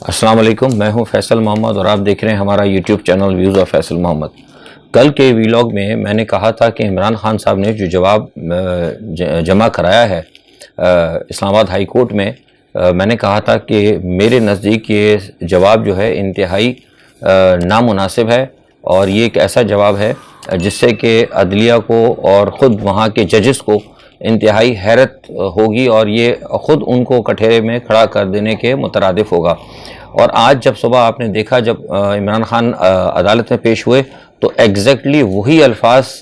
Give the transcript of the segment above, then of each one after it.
السلام علیکم، میں ہوں فیصل محمد اور آپ دیکھ رہے ہیں ہمارا YouTube channel views of Faisal Mohammad. کل کے ویلاگ میں نے کہا تھا کہ عمران خان صاحب نے جو جواب جمع کرایا ہے اسلام آباد ہائی کورٹ میں نے کہا تھا کہ میرے نزدیک یہ جواب جو ہے انتہائی نامناسب ہے، اور یہ ایک ایسا جواب ہے جس سے کہ عدلیہ کو اور خود وہاں کے ججز کو انتہائی حیرت ہوگی، اور یہ خود ان کو کٹہرے میں کھڑا کر دینے کے مترادف ہوگا۔ اور آج جب صبح آپ نے دیکھا جب عمران خان عدالت میں پیش ہوئے تو ایگزیکٹلی وہی الفاظ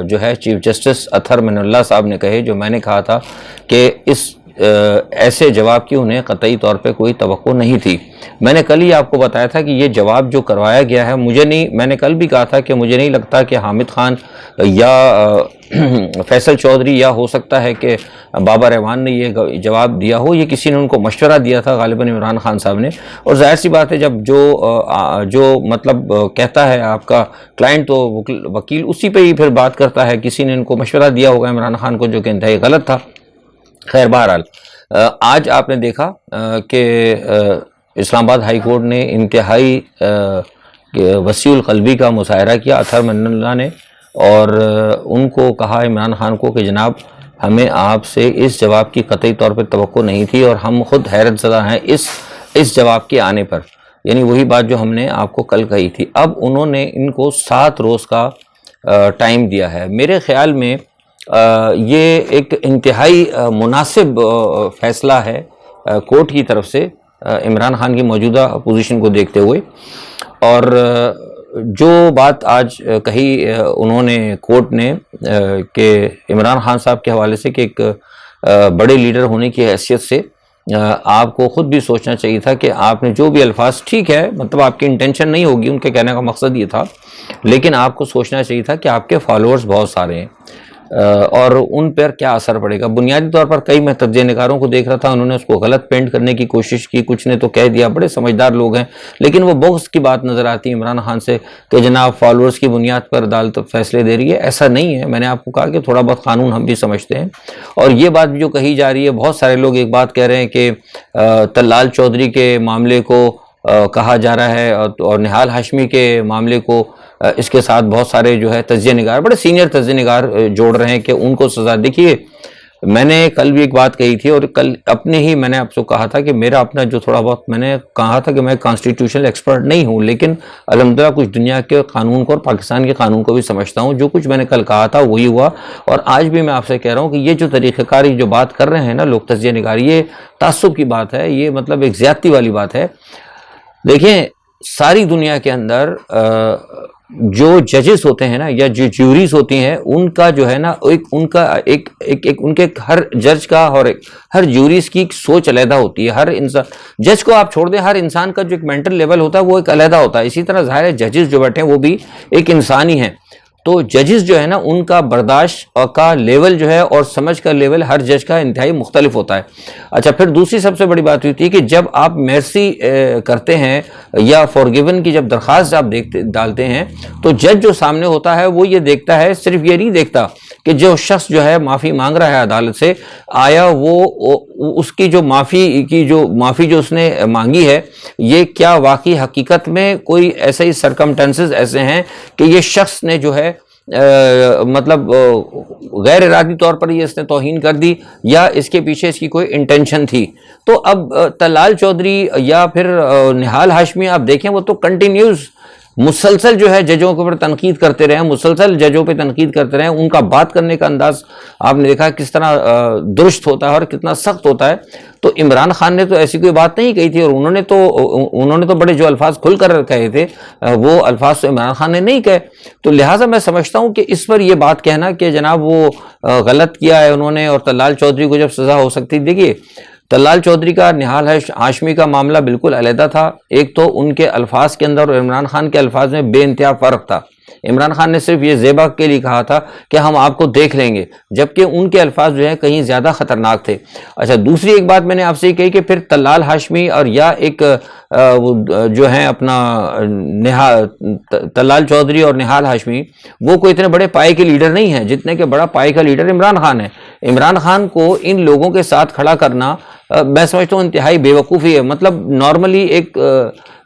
جو ہے چیف جسٹس اطہر من اللہ صاحب نے کہے جو میں نے کہا تھا کہ اس ایسے جواب کی انہیں قطعی طور پہ کوئی توقع نہیں تھی۔ میں نے کل ہی آپ کو بتایا تھا کہ یہ جواب جو کروایا گیا ہے میں نے کل بھی کہا تھا کہ مجھے نہیں لگتا کہ حامد خان یا فیصل چودھری یا ہو سکتا ہے کہ بابا رحمان نے یہ جواب دیا ہو، یہ کسی نے ان کو مشورہ دیا تھا غالباً عمران خان صاحب نے۔ اور ظاہر سی بات ہے جب جو مطلب کہتا ہے آپ کا کلائنٹ تو وکیل اسی پہ ہی پھر بات کرتا ہے، کسی نے ان کو مشورہ دیا ہوگا عمران خان کو جو کہ انتہائی غلط تھا۔ خیر بہرحال آج آپ نے دیکھا کہ اسلام آباد ہائی کورٹ نے انتہائی وسیع القلبی کا مظاہرہ کیا اطہر من اللہ نے، اور ان کو کہا عمران خان کو کہ جناب ہمیں آپ سے اس جواب کی قطعی طور پہ توقع نہیں تھی، اور ہم خود حیرت زدہ ہیں اس جواب کے آنے پر، یعنی وہی بات جو ہم نے آپ کو کل کہی تھی۔ اب انہوں نے ان کو 7 روز کا ٹائم دیا ہے۔ میرے خیال میں یہ ایک انتہائی مناسب فیصلہ ہے کورٹ کی طرف سے عمران خان کی موجودہ پوزیشن کو دیکھتے ہوئے، اور جو بات آج کہی انہوں نے کورٹ نے کہ عمران خان صاحب کے حوالے سے کہ ایک بڑے لیڈر ہونے کی حیثیت سے آپ کو خود بھی سوچنا چاہیے تھا کہ آپ نے جو بھی الفاظ، ٹھیک ہے مطلب آپ کی انٹینشن نہیں ہوگی، ان کے کہنے کا مقصد یہ تھا، لیکن آپ کو سوچنا چاہیے تھا کہ آپ کے فالوورز بہت سارے ہیں اور ان پر کیا اثر پڑے گا۔ بنیادی طور پر کئی میں تجزیہ نگاروں کو دیکھ رہا تھا، انہوں نے اس کو غلط پینٹ کرنے کی کوشش کی، کچھ نے تو کہہ دیا، بڑے سمجھدار لوگ ہیں، لیکن وہ بغض کی بات نظر آتی ہے عمران خان سے کہ جناب فالوورز کی بنیاد پر عدالت فیصلے دے رہی ہے۔ ایسا نہیں ہے، میں نے آپ کو کہا کہ تھوڑا بہت قانون ہم بھی سمجھتے ہیں، اور یہ بات بھی جو کہی جا رہی ہے، بہت سارے لوگ ایک بات کہہ رہے ہیں کہ طلال چودھری کے معاملے کو کہا جا رہا ہے اور نہال ہاشمی کے معاملے کو اس کے ساتھ بہت سارے جو ہے تجزیہ نگار، بڑے سینئر تجزیہ نگار جوڑ رہے ہیں کہ ان کو سزا۔ دیکھیے میں نے کل بھی ایک بات کہی تھی، اور کل اپنے ہی میں نے آپ سے کہا تھا کہ میرا اپنا جو تھوڑا بہت میں نے کہا تھا کہ میں کانسٹیٹیوشنل ایکسپرٹ نہیں ہوں، لیکن الحمدللہ کچھ دنیا کے قانون کو اور پاکستان کے قانون کو بھی سمجھتا ہوں۔ جو کچھ میں نے کل کہا تھا وہی ہوا، اور آج بھی میں آپ سے کہہ رہا ہوں کہ یہ جو طریقہ کاری جو بات کر رہے ہیں نا لوگ تجزیہ نگار، یہ تعصب کی بات ہے، یہ مطلب ایک زیادتی والی بات ہے۔ دیکھیں ساری دنیا کے اندر جو ججز ہوتے ہیں نا یا جو جیوریز ہوتی ہیں، ان کا جو ہے نا ان کے ہر جج کا اور ہر جیوریز کی ایک سوچ علیحدہ ہوتی ہے۔ ہر انسان، جج کو آپ چھوڑ دیں، ہر انسان کا جو ایک مینٹل لیول ہوتا ہے وہ ایک علیحدہ ہوتا ہے۔ اسی طرح ظاہر ہے ججز جو بیٹھے ہیں وہ بھی ایک انسان ہی ہیں، تو ججز جو ہے نا ان کا برداشت کا لیول جو ہے اور سمجھ کا لیول ہر جج کا انتہائی مختلف ہوتا ہے۔ اچھا پھر دوسری سب سے بڑی بات ہوتی ہے کہ جب آپ مرسی کرتے ہیں یا فارگیون کی جب درخواست آپ ڈالتے ہیں تو جج جو سامنے ہوتا ہے وہ یہ دیکھتا ہے، صرف یہ نہیں دیکھتا کہ جو شخص جو ہے معافی مانگ رہا ہے عدالت سے، آیا وہ اس کی جو معافی جو اس نے مانگی ہے، یہ کیا واقعی حقیقت میں کوئی ایسے ہی سرکمٹنسز ایسے ہیں کہ یہ شخص نے جو ہے مطلب غیر ارادی طور پر یہ اس نے توہین کر دی، یا اس کے پیچھے اس کی کوئی انٹینشن تھی۔ تو اب طلال چودھری یا پھر نہال ہاشمی آپ دیکھیں، وہ تو کنٹینیوز مسلسل جو ہے ججوں کے اوپر تنقید کرتے رہے ہیں، مسلسل ججوں پہ تنقید کرتے رہے ہیں، ان کا بات کرنے کا انداز آپ نے دیکھا کس طرح درست ہوتا ہے اور کتنا سخت ہوتا ہے۔ تو عمران خان نے تو ایسی کوئی بات نہیں کہی تھی، اور انہوں نے تو بڑے جو الفاظ کھل کر کہے تھے وہ الفاظ تو عمران خان نے نہیں کہے۔ تو لہٰذا میں سمجھتا ہوں کہ اس پر یہ بات کہنا کہ جناب وہ غلط کیا ہے انہوں نے، اور طلال چودھری کو جب سزا ہو سکتی، دیکھیے طلال چودھری کا نہال ہاشمی کا معاملہ بالکل علیحدہ تھا۔ ایک تو ان کے الفاظ کے اندر اور عمران خان کے الفاظ میں بے انتہا فرق تھا۔ عمران خان نے صرف یہ زیبا کے لیے کہا تھا کہ ہم آپ کو دیکھ لیں گے، جبکہ ان کے الفاظ جو ہیں کہیں زیادہ خطرناک تھے۔ اچھا، دوسری ایک بات میں نے آپ سے یہ کہی کہ پھر طلال ہاشمی اور یا ایک جو ہیں اپنا طلال چودھری اور نہال ہاشمی، وہ کوئی اتنے بڑے پائے کے لیڈر نہیں ہیں جتنے کہ بڑا پائے کا لیڈر عمران خان ہے۔ عمران خان کو ان لوگوں کے ساتھ کھڑا کرنا میں سمجھتا ہوں انتہائی بے وقوفی ہے۔ مطلب نارملی ایک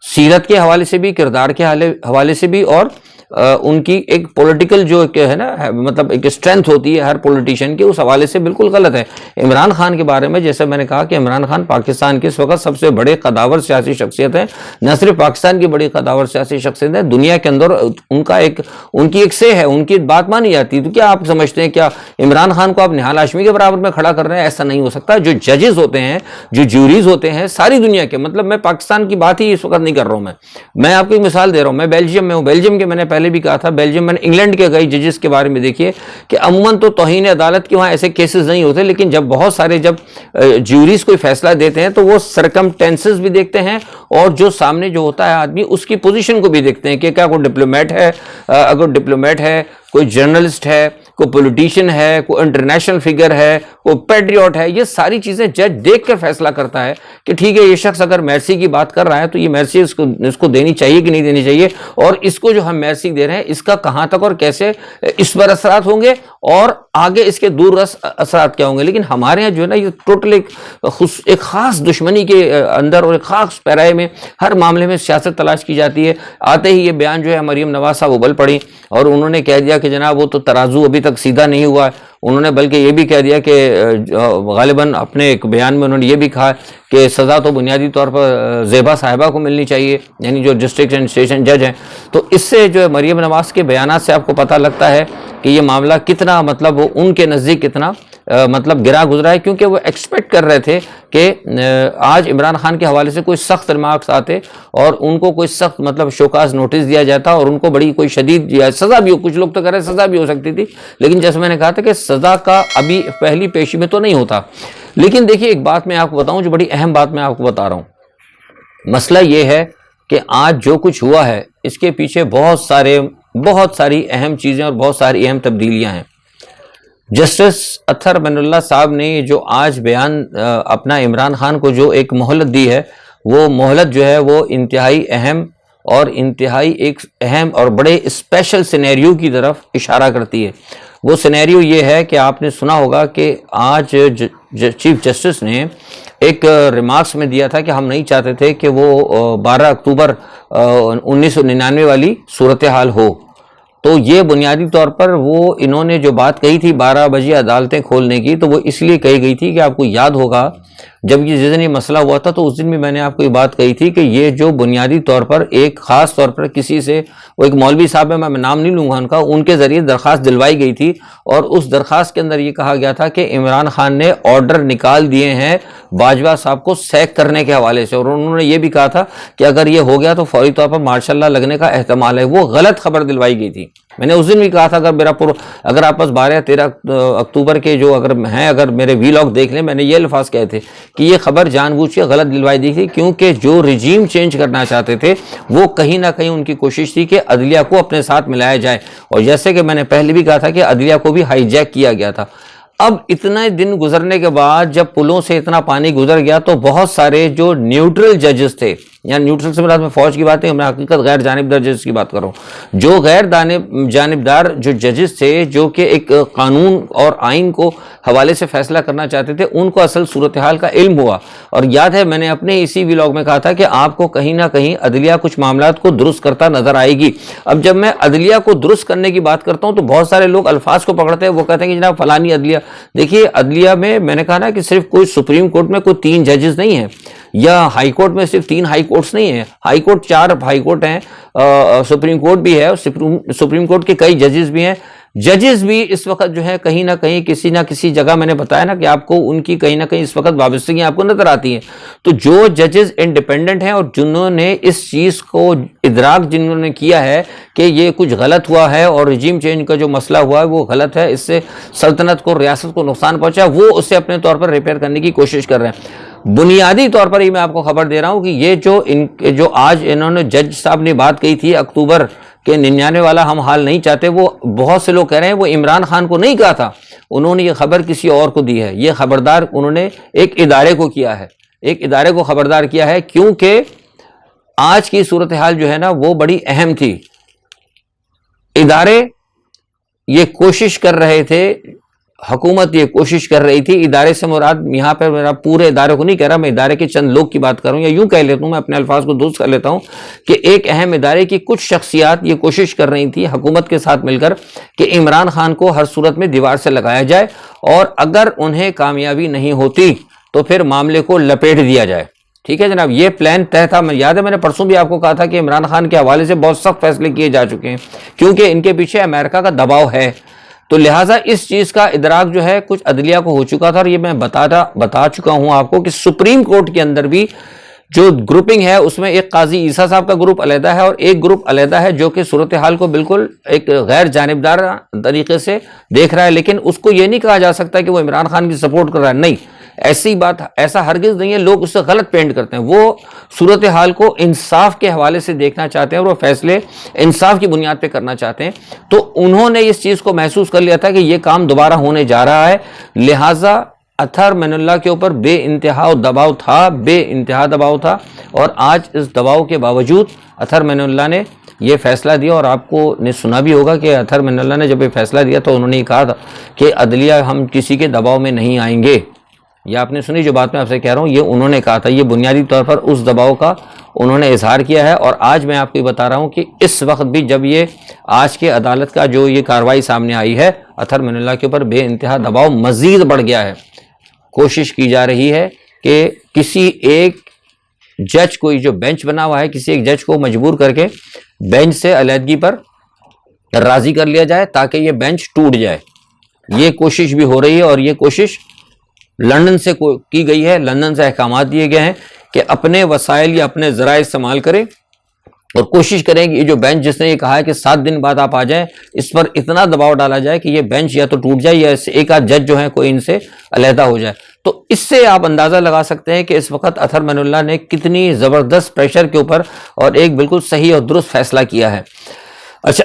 سیرت کے حوالے سے بھی، کردار کے حوالے سے بھی، اور ان کی ایک پولیٹیکل جو ہے نا، مطلب ایک اسٹرینتھ ہوتی ہے ہر پولیٹیشین کے، اس حوالے سے بالکل غلط ہے۔ عمران خان کے بارے میں جیسے میں نے کہا کہ عمران خان پاکستان کے اس وقت سب سے بڑے قداور سیاسی شخصیت ہیں، نہ صرف پاکستان کی بڑی قداور سیاسی شخصیت ہے، دنیا کے اندر ان کی ایک سے ہے، ان کی بات مانی جاتی ہے۔ تو کیا آپ سمجھتے ہیں کیا عمران خان کو آپ نہال ہاشمی کے برابر میں کھڑا کر رہے ہیں؟ ایسا نہیں ہو سکتا۔ جو ججز ہوتے ہیں، جو جوریز ہوتے ہیں ساری دنیا کے، مطلب میں پاکستان کی بات ہی اس وقت نہیں کر رہا ہوں، میں آپ کو ایک مثال دے رہا ہوں۔ میں بیلجیم میں ہوں، بیلجیم کے میں نے پہلے بھی کہا تھا، بیلجیم میں نے انگلینڈ کے کئی ججز کے بارے میں دیکھیے کہ عموماً تو توہین عدالت کے وہاں ایسے کیسز نہیں ہوتے، لیکن جب بہت سارے جب جیوریز کوئی فیصلہ دیتے ہیں تو وہ سرکمٹینسز بھی دیکھتے ہیں، اور جو سامنے جو ہوتا ہے آدمی اس کی پوزیشن کو بھی دیکھتے ہیں کہ کیا کوئی ڈپلومیٹ ہے، اگر ڈپلومیٹ ہے، کوئی جرنلسٹ ہے، کوئی پولیٹیشین ہے، کوئی انٹرنیشنل فگر ہے، کوئی پیٹریوٹ ہے۔ یہ ساری چیزیں جج دیکھ کر فیصلہ کرتا ہے کہ ٹھیک ہے یہ شخص اگر مرسی کی بات کر رہا ہے تو یہ مرسی اس کو دینی چاہیے کہ نہیں دینی چاہیے، اور اس کو جو ہم مرسی دے رہے ہیں اس کا کہاں تک اور کیسے اس پر اثرات ہوں گے، اور آگے اس کے دور رس اثرات کیا ہوں گے۔ لیکن ہمارے یہاں جو ہے نا یہ ٹوٹل ایک خاص دشمنی کے اندر اور ایک خاص پیرائے میں ہر معاملے میں سیاست تلاش کی جاتی ہے۔ آتے ہی یہ بیان جو ہے مریم نواز صاحب ابل پڑی اور انہوں نے کہہ دیا کہ جناب وہ تو ترازو ابھی تک سیدھا نہیں ہوا ہے۔ انہوں نے بلکہ یہ بھی کہہ دیا کہ غالباً اپنے ایک بیان میں انہوں نے یہ بھی کہا کہ سزا تو بنیادی طور پر زیبا صاحبہ کو ملنی چاہیے، یعنی جو ڈسٹرکٹ اینڈ اسٹیشن جج ہیں۔ تو اس سے جو ہے مریم نواز کے بیانات سے آپ کو پتہ لگتا ہے کہ یہ معاملہ کتنا مطلب ان کے نزدیک کتنا مطلب گرا گزرا ہے، کیونکہ وہ ایکسپیکٹ کر رہے تھے کہ آج عمران خان کے حوالے سے کوئی سخت ریمارکس آتے اور ان کو کوئی سخت مطلب شوکاز نوٹس دیا جاتا اور ان کو بڑی کوئی شدید سزا بھی ہو، کچھ لوگ تو کہہ رہے سزا بھی ہو سکتی تھی، لیکن جیسے میں نے کہا تھا کہ سزا کا ابھی پہلی پیشی میں تو نہیں ہوتا۔ لیکن دیکھیے ایک بات میں آپ کو بتاؤں، جو بڑی اہم بات میں آپ کو بتا رہا ہوں، مسئلہ یہ ہے کہ آج جو کچھ ہوا ہے اس کے پیچھے بہت ساری اہم چیزیں اور بہت ساری اہم تبدیلیاں ہیں۔ جسٹس اطہر بن اللہ صاحب نے جو آج بیان اپنا عمران خان کو جو ایک مہلت دی ہے، وہ مہلت جو ہے وہ انتہائی اہم اور انتہائی ایک اہم اور بڑے اسپیشل سینیریو کی طرف اشارہ کرتی ہے۔ وہ سینیریو یہ ہے کہ آپ نے سنا ہوگا کہ آج چیف جسٹس نے ایک ریمارکس میں دیا تھا کہ ہم نہیں چاہتے تھے کہ وہ 12 اکتوبر 1999 والی صورتحال ہو۔ تو یہ بنیادی طور پر وہ انہوں نے جو بات کہی تھی 12 بجے عدالتیں کھولنے کی، تو وہ اس لیے کہی گئی تھی کہ آپ کو یاد ہوگا جب جس دن یہ مسئلہ ہوا تھا تو اس دن بھی میں نے آپ کو یہ بات کہی تھی کہ یہ جو بنیادی طور پر ایک خاص طور پر کسی سے، وہ ایک مولوی صاحب ہے، میں نام نہیں لوں گا ان کا، ان کے ذریعے درخواست دلوائی گئی تھی، اور اس درخواست کے اندر یہ کہا گیا تھا کہ عمران خان نے آرڈر نکال دیے ہیں باجوہ صاحب کو سیک کرنے کے حوالے سے، اور انہوں نے یہ بھی کہا تھا کہ اگر یہ ہو گیا تو فوری طور پر مارشاء اللہ لگنے کا احتمال ہے۔ وہ غلط خبر دلوائی گئی تھی۔ میں نے اس دن بھی کہا تھا اگر آپ پاس 12 یا 13 اکتوبر کے جو اگر میرے ویلاگ دیکھ لیں، میں نے یہ الفاظ کہے تھے کہ یہ خبر جان بوجھ کے غلط دلوائی دی تھی، کیونکہ جو رجیم چینج کرنا چاہتے تھے وہ کہیں نہ کہیں ان کی کوشش تھی کہ عدلیہ کو اپنے ساتھ ملایا جائے، اور جیسے کہ میں نے پہلے بھی کہا تھا کہ عدلیہ کو بھی ہائی جیک کیا گیا تھا۔ اب اتنے دن گزرنے کے بعد جب پلوں سے اتنا پانی گزر گیا تو بہت سارے جو نیوٹرل ججز تھے، یعنی نیوٹرل سے مراد میں فوج کی بات ہے، میں حقیقت غیر جانبدار ججز کی بات کر رہا ہوں، جو غیر جانبدار جو ججز تھے جو کہ ایک قانون اور آئین کو حوالے سے فیصلہ کرنا چاہتے تھے، ان کو اصل صورتحال کا علم ہوا۔ اور یاد ہے میں نے اپنے اسی ویلاگ میں کہا تھا کہ آپ کو کہیں نہ کہیں عدلیہ کچھ معاملات کو درست کرتا نظر آئے گی۔ اب جب میں عدلیہ کو درست کرنے کی بات کرتا ہوں تو بہت سارے لوگ الفاظ کو پکڑتے ہیں، وہ کہتے ہیں کہ جناب فلانی عدلیہ، دیکھیے عدلیہ میں نے کہا نا کہ صرف کوئی سپریم کورٹ میں کوئی 3 ججز نہیں ہیں، یا ہائی کورٹ میں صرف 3 ہائی کورٹس نہیں ہیں، ہائی کورٹ 4 ہائی کورٹ ہیں، سپریم کورٹ بھی ہے، اور سپریم کورٹ کے کئی ججز بھی ہیں۔ ججز بھی اس وقت جو ہے کہیں نہ کہیں کسی نہ کسی جگہ، میں نے بتایا نا کہ آپ کو ان کی کہیں نہ کہیں اس وقت وابستگیاں آپ کو نظر آتی ہیں۔ تو جو ججز انڈیپینڈنٹ ہیں اور جنہوں نے اس چیز کو ادراک جنہوں نے کیا ہے کہ یہ کچھ غلط ہوا ہے اور رجیم چینج کا جو مسئلہ ہوا ہے وہ غلط ہے، اس سے سلطنت کو، ریاست کو نقصان پہنچا، وہ اسے اپنے طور پر ریپیئر کرنے کی کوشش کر رہے ہیں۔ بنیادی طور پر ہی میں آپ کو خبر دے رہا ہوں کہ یہ جو آج انہوں نے جج صاحب نے بات کہی تھی اکتوبر کہ 99 والا ہم حال نہیں چاہتے، وہ بہت سے لوگ کہہ رہے ہیں وہ عمران خان کو نہیں کہا تھا، انہوں نے یہ خبر کسی اور کو دی ہے، یہ خبردار انہوں نے ایک ادارے کو کیا ہے، ایک ادارے کو خبردار کیا ہے، کیونکہ آج کی صورتحال جو ہے نا وہ بڑی اہم تھی۔ ادارے یہ کوشش کر رہے تھے، حکومت یہ کوشش کر رہی تھی، ادارے سے مراد یہاں پہ میرا پورے ادارے کو نہیں کہہ رہا، میں ادارے کے چند لوگ کی بات کر رہا ہوں، یا یوں کہہ لیتا ہوں، میں اپنے الفاظ کو درست کر لیتا ہوں کہ ایک اہم ادارے کی کچھ شخصیات یہ کوشش کر رہی تھی حکومت کے ساتھ مل کر کہ عمران خان کو ہر صورت میں دیوار سے لگایا جائے، اور اگر انہیں کامیابی نہیں ہوتی تو پھر معاملے کو لپیٹ دیا جائے۔ ٹھیک ہے جناب، یہ پلان طے تھا۔ میں یاد ہے میں نے پرسوں بھی آپ کو کہا تھا کہ عمران خان کے حوالے سے بہت سخت فیصلے کیے جا چکے ہیں، کیونکہ ان کے پیچھے امریکہ کا دباؤ ہے، تو لہٰذا اس چیز کا ادراک جو ہے کچھ عدلیہ کو ہو چکا تھا، اور یہ میں بتا چکا ہوں آپ کو کہ سپریم کورٹ کے اندر بھی جو گروپنگ ہے اس میں ایک قاضی عیسیٰ صاحب کا گروپ علیحدہ ہے اور ایک گروپ علیحدہ ہے جو کہ صورتحال کو بالکل ایک غیر جانبدار طریقے سے دیکھ رہا ہے، لیکن اس کو یہ نہیں کہا جا سکتا کہ وہ عمران خان کی سپورٹ کر رہا ہے، نہیں، ایسی بات ایسا ہرگز نہیں ہے، لوگ اس سے غلط پینٹ کرتے ہیں، وہ صورتحال کو انصاف کے حوالے سے دیکھنا چاہتے ہیں اور وہ فیصلے انصاف کی بنیاد پہ کرنا چاہتے ہیں، تو انہوں نے اس چیز کو محسوس کر لیا تھا کہ یہ کام دوبارہ ہونے جا رہا ہے، لہٰذا اطہر من اللہ کے اوپر بے انتہا دباؤ تھا، بے انتہا دباؤ تھا، اور آج اس دباؤ کے باوجود اطہر من اللہ نے یہ فیصلہ دیا، اور آپ کو نے سنا بھی ہوگا کہ اطہر من اللہ نے جب یہ فیصلہ دیا تو انہوں نے یہ کہا تھا کہ عدلیہ ہم کسی کے دباؤ میں نہیں آئیں گے، یہ آپ نے سنی جو بات میں آپ سے کہہ رہا ہوں، یہ انہوں نے کہا تھا، یہ بنیادی طور پر اس دباؤ کا انہوں نے اظہار کیا ہے، اور آج میں آپ کو یہ بتا رہا ہوں کہ اس وقت بھی جب یہ آج کے عدالت کا جو یہ کارروائی سامنے آئی ہے، اطہر من اللہ کے اوپر بے انتہا دباؤ مزید بڑھ گیا ہے، کوشش کی جا رہی ہے کہ کسی ایک جج کو، جو بینچ بنا ہوا ہے، کسی ایک جج کو مجبور کر کے بینچ سے علیحدگی پر راضی کر لیا جائے تاکہ یہ بینچ ٹوٹ جائے، یہ کوشش بھی ہو رہی ہے، اور یہ کوشش لندن سے کی گئی ہے، لندن سے احکامات دیے گئے ہیں کہ اپنے وسائل یا اپنے ذرائع استعمال کریں اور کوشش کریں کہ یہ جو بینچ جس نے یہ کہا ہے کہ 7 دن بعد آپ آ جائیں، اس پر اتنا دباؤ ڈالا جائے کہ یہ بینچ یا تو ٹوٹ جائے یا ایک آدھ جج جو ہے کوئی ان سے علیحدہ ہو جائے۔ تو اس سے آپ اندازہ لگا سکتے ہیں کہ اس وقت اطہر من اللہ نے کتنی زبردست پریشر کے اوپر اور ایک بالکل صحیح اور درست فیصلہ کیا ہے۔ اچھا،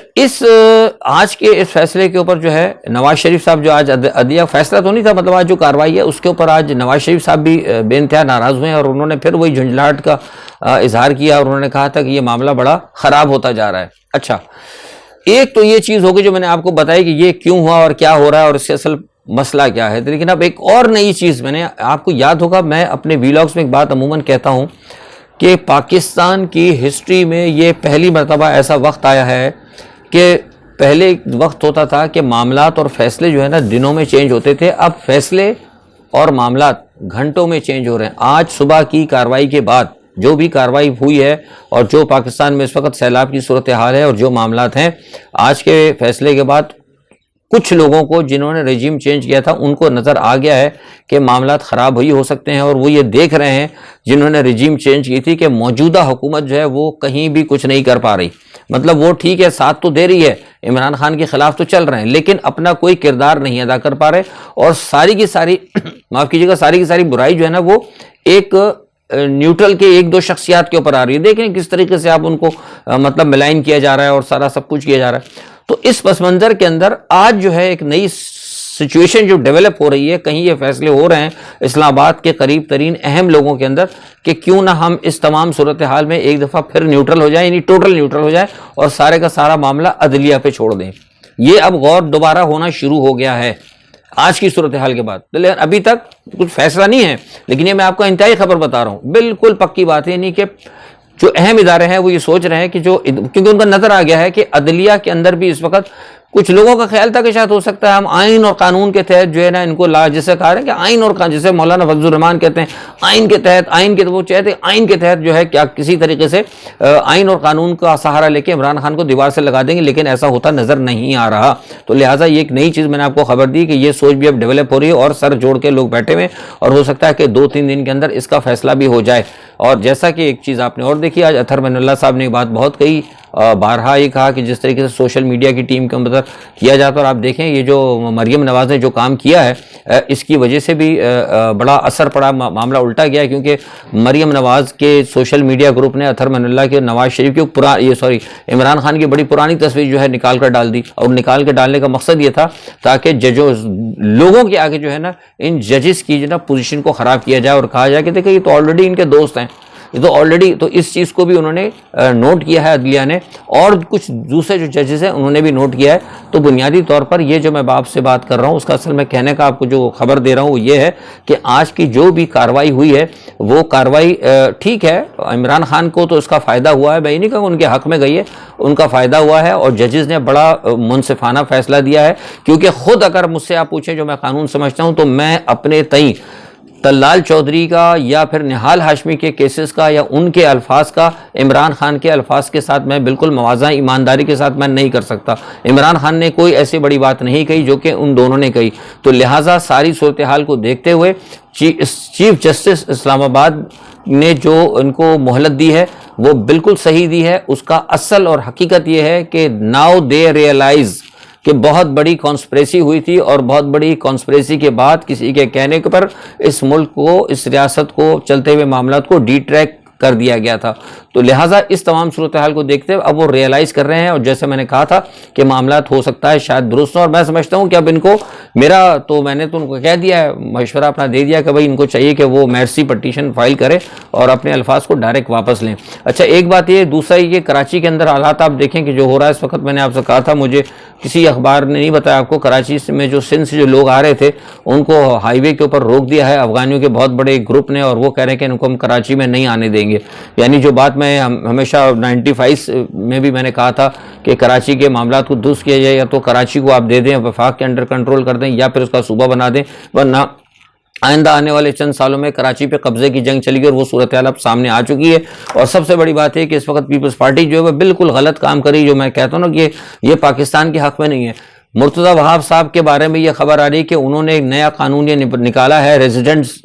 آج کے اس فیصلے کے اوپر جو ہے نواز شریف صاحب جو آج عدلیہ فیصلہ تو نہیں تھا، مطلب آج جو کارروائی ہے اس کے اوپر آج نواز شریف صاحب بھی بے انتہا ناراض ہوئے ہیں، اور انہوں نے پھر وہی جھنجھلاہٹ کا اظہار کیا، اور انہوں نے کہا تھا کہ یہ معاملہ بڑا خراب ہوتا جا رہا ہے۔ اچھا، ایک تو یہ چیز ہوگی جو میں نے آپ کو بتائی کہ یہ کیوں ہوا اور کیا ہو رہا ہے اور اس سے اصل مسئلہ کیا ہے، لیکن اب ایک اور نئی چیز میں نے آپ کو یاد ہوگا، میں اپنے ویلاگز میں ایک بات عموماً کہتا ہوں کہ پاکستان کی ہسٹری میں یہ پہلی مرتبہ ایسا وقت آیا ہے کہ پہلے وقت ہوتا تھا کہ معاملات اور فیصلے جو ہے نا دنوں میں چینج ہوتے تھے، اب فیصلے اور معاملات گھنٹوں میں چینج ہو رہے ہیں۔ آج صبح کی کارروائی کے بعد جو بھی کارروائی ہوئی ہے اور جو پاکستان میں اس وقت سیلاب کی صورتحال ہے اور جو معاملات ہیں، آج کے فیصلے کے بعد کچھ لوگوں کو جنہوں نے رجیم چینج کیا تھا ان کو نظر آ گیا ہے کہ معاملات خراب ہوئی ہو سکتے ہیں، اور وہ یہ دیکھ رہے ہیں جنہوں نے رجیم چینج کی تھی کہ موجودہ حکومت جو ہے وہ کہیں بھی کچھ نہیں کر پا رہی، مطلب وہ ٹھیک ہے ساتھ تو دے رہی ہے، عمران خان کے خلاف تو چل رہے ہیں، لیکن اپنا کوئی کردار نہیں ادا کر پا رہے، اور ساری کی ساری معاف کیجیے گا ساری کی ساری برائی جو ہے نا وہ ایک نیوٹرل کے ایک دو شخصیات کے اوپر آ رہی ہے۔ دیکھیں کس طریقے سے آپ ان کو مطلب ملائن کیا جا رہا ہے اور سارا سب کچھ کیا جا رہا ہے۔ تو اس پس منظر کے اندر آج جو ہے ایک نئی سچویشن جو ڈیولپ ہو رہی ہے، کہیں یہ فیصلے ہو رہے ہیں اسلام آباد کے قریب ترین اہم لوگوں کے اندر کہ کیوں نہ ہم اس تمام صورتحال میں ایک دفعہ پھر نیوٹرل ہو جائیں، یعنی ٹوٹل نیوٹرل ہو جائے اور سارے کا سارا معاملہ عدلیہ پہ چھوڑ دیں۔ یہ اب غور دوبارہ ہونا شروع ہو گیا ہے آج کی صورتحال کے بعد، لیکن ابھی تک کچھ فیصلہ نہیں ہے، لیکن یہ میں آپ کو انتہائی خبر بتا رہا ہوں، بالکل پکی بات ہے، نہیں کہ جو اہم ادارے ہیں وہ یہ سوچ رہے ہیں کہ کیونکہ ان کا نظر آ گیا ہے کہ عدلیہ کے اندر بھی اس وقت کچھ لوگوں کا خیال تھا کہ شاید ہو سکتا ہے ہم آئین اور قانون کے تحت جو ہے نا ان کو جسے کہا رہے ہیں کہ آئین اور قانون، جسے مولانا فضل الرحمان کہتے ہیں آئین کے تحت وہ چاہتے ہیں آئین کے تحت جو ہے کیا کسی طریقے سے آئین اور قانون کا سہارا لے کے عمران خان کو دیوار سے لگا دیں گے، لیکن ایسا ہوتا نظر نہیں آ رہا۔ تو لہٰذا یہ ایک نئی چیز میں نے آپ کو خبر دی کہ یہ سوچ بھی اب ڈیولپ ہو رہی ہے اور سر جوڑ کے لوگ بیٹھے ہوئے، اور ہو سکتا ہے کہ 2-3 دن کے اندر اس کا فیصلہ بھی ہو جائے۔ اور جیسا کہ ایک چیز آپ نے اور دیکھی، آج اطہر من اللہ صاحب نے ایک بات بہت کہی، بارہا یہ کہا کہ جس طریقے سے سوشل میڈیا کی ٹیم کا مطلب کیا جاتا ہے، اور آپ دیکھیں یہ جو مریم نواز نے جو کام کیا ہے اس کی وجہ سے بھی بڑا اثر پڑا، معاملہ الٹا گیا، کیونکہ مریم نواز کے سوشل میڈیا گروپ نے اطہر من اللہ کے نواز شریف کی عمران خان کی بڑی پرانی تصویر جو ہے نکال کر ڈال دی، اور نکال کے ڈالنے کا مقصد یہ تھا تاکہ لوگوں کے آگے جو ہے نا ان ججز کی جو نا پوزیشن کو خراب کیا جائے اور کہا جائے کہ دیکھیں یہ تو آلریڈی ان کے دوست ہیں، یہ تو آلریڈی، تو اس چیز کو بھی انہوں نے نوٹ کیا ہے عدلیہ نے، اور کچھ دوسرے جو ججز ہیں انہوں نے بھی نوٹ کیا ہے۔ تو بنیادی طور پر یہ جو میں آپ سے بات کر رہا ہوں اس کا اصل میں کہنے کا آپ کو جو خبر دے رہا ہوں وہ یہ ہے کہ آج کی جو بھی کارروائی ہوئی ہے وہ کارروائی ٹھیک ہے، عمران خان کو تو اس کا فائدہ ہوا ہے، میں یہ نہیں کہوں ان کے حق میں گئی ہے، ان کا فائدہ ہوا ہے، اور ججز نے بڑا منصفانہ فیصلہ دیا ہے، کیونکہ خود اگر مجھ سے آپ پوچھیں جو میں قانون سمجھتا ہوں تو میں اپنے تئیں طلال چودھری کا یا پھر نہال ہاشمی کے کیسز کا یا ان کے الفاظ کا عمران خان کے الفاظ کے ساتھ میں بالکل موازنہ ایمانداری کے ساتھ میں نہیں کر سکتا۔ عمران خان نے کوئی ایسی بڑی بات نہیں کہی جو کہ ان دونوں نے کہی، تو لہٰذا ساری صورتحال کو دیکھتے ہوئے چیف جسٹس اسلام آباد نے جو ان کو مہلت دی ہے وہ بالکل صحیح دی ہے۔ اس کا اصل اور حقیقت یہ ہے کہ ناؤ دے ریئلائز کہ بہت بڑی کانسپریسی ہوئی تھی، اور بہت بڑی کانسپریسی کے بعد کسی کے کہنے پر اس ملک کو، اس ریاست کو، چلتے ہوئے معاملات کو ڈی ٹریک کر دیا گیا تھا۔ تو لہٰذا اس تمام صورتحال کو دیکھتے ہوئے اب وہ ریئلائز کر رہے ہیں، اور جیسے میں نے کہا تھا کہ معاملات ہو سکتا ہے شاید درست ہوں، اور میں سمجھتا ہوں کہ اب ان کو میں نے تو ان کو کہہ دیا ہے، مشورہ اپنا دے دیا کہ بھائی ان کو چاہیے کہ وہ میرسی پٹیشن فائل کرے اور اپنے الفاظ کو ڈائریکٹ واپس لیں۔ اچھا ایک بات یہ، دوسرا یہ کراچی کے اندر حالات آپ دیکھیں کہ جو ہو رہا ہے اس وقت، میں نے آپ سے کہا تھا مجھے کسی اخبار نے نہیں بتایا آپ کو، کراچی میں جو سندھ سے جو لوگ آ رہے تھے ان کو ہائی وے کے اوپر روک دیا ہے افغانیوں کے بہت بڑے گروپ نے، اور وہ کہہ رہے ہیں کہ ان کو ہم کراچی میں نہیں آنے دیں گے۔ یعنی جو بات میں ہمیشہ 95 میں بھی میں نے کہا تھا کہ کراچی کے معاملات کو درست کیا جائے، یا تو کراچی کو آپ دے دیں، وفاق کے انڈر کنٹرول کر دیں، یا پھر اس کا صوبہ بنا دیں، ورنہ آئندہ آنے والے چند سالوں میں کراچی پہ قبضے کی جنگ چلی گئی، اور وہ صورتحال اب سامنے آ چکی ہے۔ اور سب سے بڑی بات ہے کہ اس وقت پیپلز پارٹی جو ہے وہ بالکل غلط کام کری، جو میں کہتا ہوں نا کہ یہ پاکستان کے حق میں نہیں ہے۔ مرتضیٰ وہاب صاحب کے بارے میں یہ خبر آ رہی کہ انہوں نے ایک نیا قانون یہ نکالا ہے، ریزیڈنٹس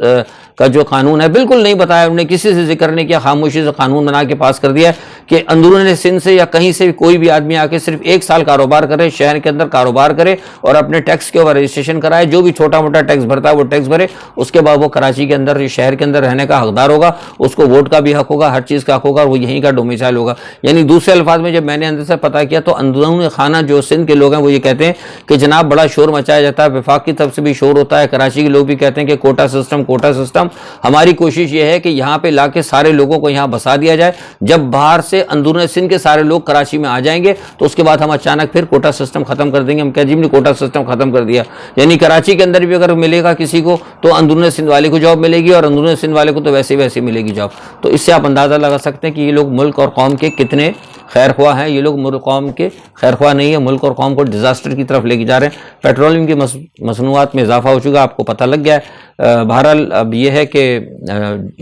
کا جو قانون ہے بالکل نہیں بتایا، انہوں نے کسی سے ذکر نہیں کیا، خاموشی سے قانون بنا کے پاس کر دیا کہ اندرون سندھ سے یا کہیں سے کوئی بھی آدمی آ کے صرف 1 سال کاروبار کرے، شہر کے اندر کاروبار کرے اور اپنے ٹیکس کے اوپر رجسٹریشن کرائے، جو بھی چھوٹا موٹا ٹیکس بھرتا ہے وہ ٹیکس بھرے، اس کے بعد وہ کراچی کے اندر شہر کے اندر رہنے کا حقدار ہوگا، اس کو ووٹ کا بھی حق ہوگا، ہر چیز کا حق ہوگا، اور وہ یہیں کا ڈومیسائل ہوگا۔ یعنی دوسرے الفاظ میں جب میں نے اندر سے پتہ کیا تو اندرون خانہ جو سندھ کے لوگ ہیں وہ یہ کہتے ہیں کہ جناب بڑا شور مچایا جاتا ہے، وفاق کی طرف سے بھی شور ہوتا ہے، کراچی کے لوگ بھی کہتے ہیں کہ کوٹا سسٹم، ہماری کوشش یہ ہے کہ یہاں پہ لا کے سارے لوگوں کو یہاں بسا دیا جائے، جب باہر سے اندرون سندھ کے سارے لوگ کراچی میں آ جائیں گے تو اس کے بعد ہم اچانک پھر کوٹا سسٹم ختم کر دیں گے۔ ہم کہہ جی نے کوٹا سسٹم ختم کر دیا، یعنی کراچی کے اندر بھی اگر ملے گا کسی کو تو اندرون سندھ والے کو جاب ملے گی، اور اندرون سندھ والے کو تو ویسے ملے گی جاب۔ تو اس سے آپ اندازہ لگا سکتے ہیں کہ یہ لوگ ملک اور قوم کے کتنے خیر خواہ ہیں۔ یہ لوگ ملک قوم کے خیر خواہ نہیں ہے، ملک اور قوم کو ڈیزاسٹر کی طرف لے کے جا رہے ہیں۔ پیٹرولیم کی مصنوعات میں اضافہ ہو چکا، آپ کو پتہ لگ گیا ہے۔ بہرحال اب یہ ہے کہ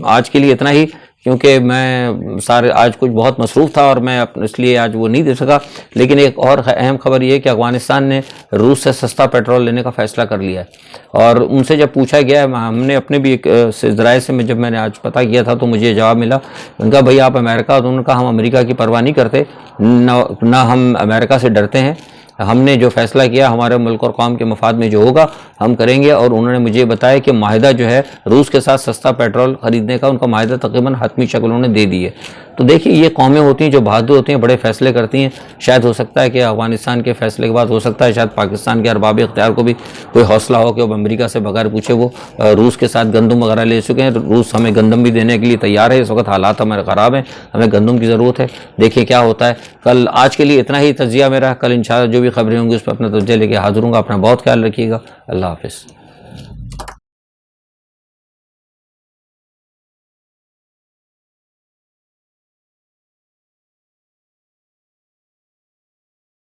آج کے لیے اتنا ہی، کیونکہ میں آج کچھ بہت مصروف تھا اور میں اس لیے آج وہ نہیں دے سکا۔ لیکن ایک اور اہم خبر یہ ہے کہ افغانستان نے روس سے سستا پیٹرول لینے کا فیصلہ کر لیا ہے، اور ان سے جب پوچھا گیا، ہم نے اپنے بھی ایک ذرائع سے جب میں نے آج پتہ کیا تھا تو مجھے جواب ملا، ان کا بھائی آپ امریکہ، تو انہوں نے کہا ہم امریکہ کی پرواہ نہیں کرتے، نہ ہم امریکہ سے ڈرتے ہیں، ہم نے جو فیصلہ کیا ہمارے ملک اور قوم کے مفاد میں جو ہوگا ہم کریں گے۔ اور انہوں نے مجھے بتایا کہ معاہدہ جو ہے روس کے ساتھ سستا پیٹرول خریدنے کا، ان کا معاہدہ تقریباً حتمی شکل انہوں نے دے دی ہے۔ تو دیکھیے یہ قومیں ہوتی ہیں جو بہادر ہوتی ہیں، بڑے فیصلے کرتی ہیں۔ شاید ہو سکتا ہے کہ افغانستان کے فیصلے کے بعد ہو سکتا ہے شاید پاکستان کے ارباب اختیار کو بھی کوئی حوصلہ ہو کہ وہ امریکہ سے بغیر پوچھے وہ روس کے ساتھ گندم وغیرہ لے چکے ہیں۔ روس ہمیں گندم بھی دینے کے لیے تیار ہے، اس وقت حالات ہمارے خراب ہیں، ہمیں گندم کی ضرورت ہے، دیکھیں کیا ہوتا ہے۔ آج کے لیے اتنا ہی تجزیہ میرا، کل انشاءاللہ جو بھی خبریں ہوں گی اس پر اپنا توجہ لے کے حاضر ہوں گا۔ اپنا بہت خیال رکھیے گا، اللہ حافظ۔